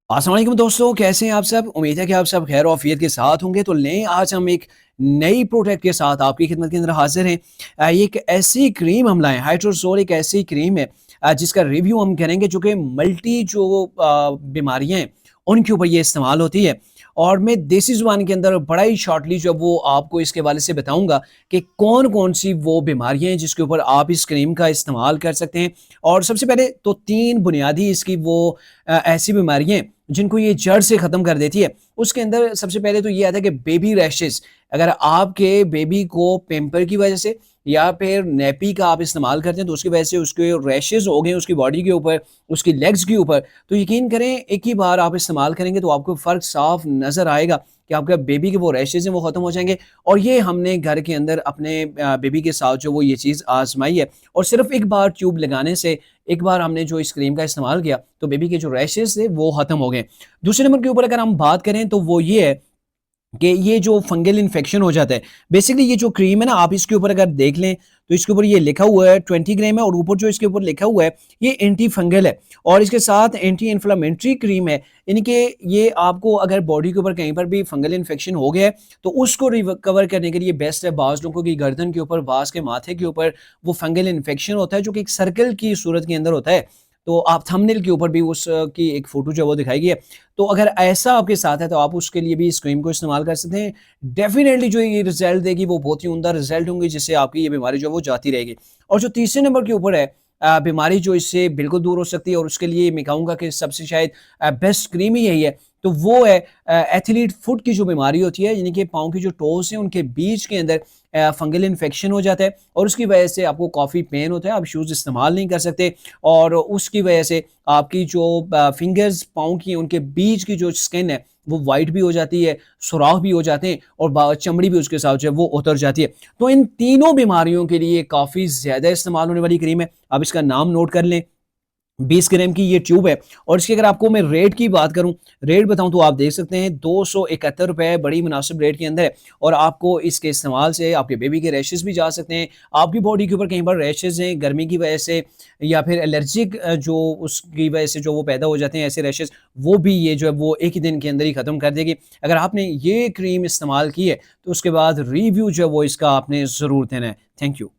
अस्सलाम वालेकुम दोस्तों, कैसे हैं आप सब? उम्मीद है कि आप सब खैर ऑफ़ियत के साथ होंगे। तो लें आज हम एक नई प्रोडक्ट के साथ आपकी खिदमत के अंदर हाज़िर हैं। ये एक ऐसी क्रीम हम लाए हैं, हाइड्रोसोल एक ऐसी क्रीम है जिसका रिव्यू हम करेंगे जो कि मल्टी जो बीमारियाँ हैं, उनके ऊपर ये इस्तेमाल होती है। और मैं देसी ज़ुबान के अंदर बड़ा ही शॉर्टली जो वो आपको इसके हवाले से बताऊँगा कि कौन-कौन सी वो बीमारियाँ हैं जिसके ऊपर आप इस क्रीम का इस्तेमाल कर सकते हैं। और सबसे पहले तो 3 बुनियादी इसकी वो ऐसी बीमारियाँ हैं जिनको ये जड़ से ख़त्म कर देती है। उसके अंदर सबसे पहले तो ये आता है कि बेबी रैशेज़। अगर आपके बेबी को पैम्पर की वज़ह से या फिर नैपी का आप इस्तेमाल करते हैं तो उसकी वज़ह से उसके रैशेज़ हो गए उसकी बॉडी के ऊपर, उसकी लेग्स के ऊपर, तो यकीन करें एक ही बार आप इस्तेमाल करेंगे तो आपको फ़र्क साफ़ नज़र आएगा कि आपका बेबी के वो रैशेज़ हैं वो ख़त्म हो जाएँगे। और ये हमने घर के अंदर अपने बेबी के साथ जो वो ये चीज़ आज़माई है और सिर्फ़ एक बार ट्यूब लगाने से एक बार हमने जो इस क्रीम का इस्तेमाल किया तो बेबी के जो रैशेज़ थे वो ख़त्म हो गए। दूसरे नंबर के ऊपर अगर हम बात करें तो वो ये है कि ये जो फंगल इन्फेक्शन हो जाता है, बेसिकली ये जो क्रीम है ना आप इसके ऊपर अगर देख लें तो इसके ऊपर ये लिखा हुआ है 20 ग्राम है और ऊपर जो इसके ऊपर लिखा हुआ है ये एंटी फंगल है और इसके साथ एंटी इन्फ्लेमेटरी क्रीम है। यानी कि ये आपको अगर बॉडी के ऊपर कहीं पर भी फंगल इन्फेक्शन हो गया है तो उसको रिकवर करने के लिए बेस्ट है। बाज़ लोगों की गर्दन के ऊपर, बाज़ के माथे के ऊपर वो फंगल इन्फेक्शन होता है जो कि एक सर्कल की सूरत के अंदर होता है। तो आप थंबनेल के ऊपर भी उस की एक फ़ोटो जो है वो दिखाई गई है। तो अगर ऐसा आपके साथ है तो आप उसके लिए भी इस क्रीम को इस्तेमाल कर सकते हैं। डेफ़िनेटली जो ये रिज़ल्ट देगी वो बहुत ही उम्दा रिज़ल्ट होंगे जिससे आपकी ये बीमारी जो है वो जाती रहेगी। और जो तीसरे नंबर के ऊपर है बीमारी जो इससे बिल्कुल दूर हो सकती है और उसके लिए मैं कहूँगा कि सबसे शायद बेस्ट क्रीम ही यही है। तो वो है एथलीट फुट की जो बीमारी होती है यानी कि पाँव की जो टोज़ हैं उनके बीच के अंदर फंगल इन्फेक्शन हो जाता है और उसकी वजह से आपको काफ़ी पेन होता है, आप शूज़ इस्तेमाल नहीं कर सकते और उसकी वजह से आपकी जो फिंगर्स पाँव की उनके बीच की जो स्किन है वो वाइट भी हो जाती है, सुराख भी हो जाते हैं और चमड़ी भी उसके साथ जो है वो उतर जाती है। तो इन तीनों बीमारियों के लिए काफ़ी ज़्यादा इस्तेमाल होने वाली क्रीम है। आप इसका नाम नोट कर लें। 20 ग्राम की ये ट्यूब है और इसकी अगर आपको मैं रेट की बात करूं, रेट बताऊं तो आप देख सकते हैं ₹271 बड़ी मुनासिब रेट के अंदर है और आपको इसके इस्तेमाल से आपके बेबी के रैशेज़ भी जा सकते हैं। आपकी बॉडी के ऊपर कहीं पर रैशेज़ हैं गर्मी की वजह से या फिर एलर्जिक जो उसकी वजह से जो वो पैदा हो जाते हैं ऐसे रैशेज़, वो भी ये जो है वो एक ही दिन के अंदर ही ख़त्म कर देगी। अगर आपने ये क्रीम इस्तेमाल की है तो उसके बाद रिव्यू जो है वो इसका आपने ज़रूर देना है। Thank you.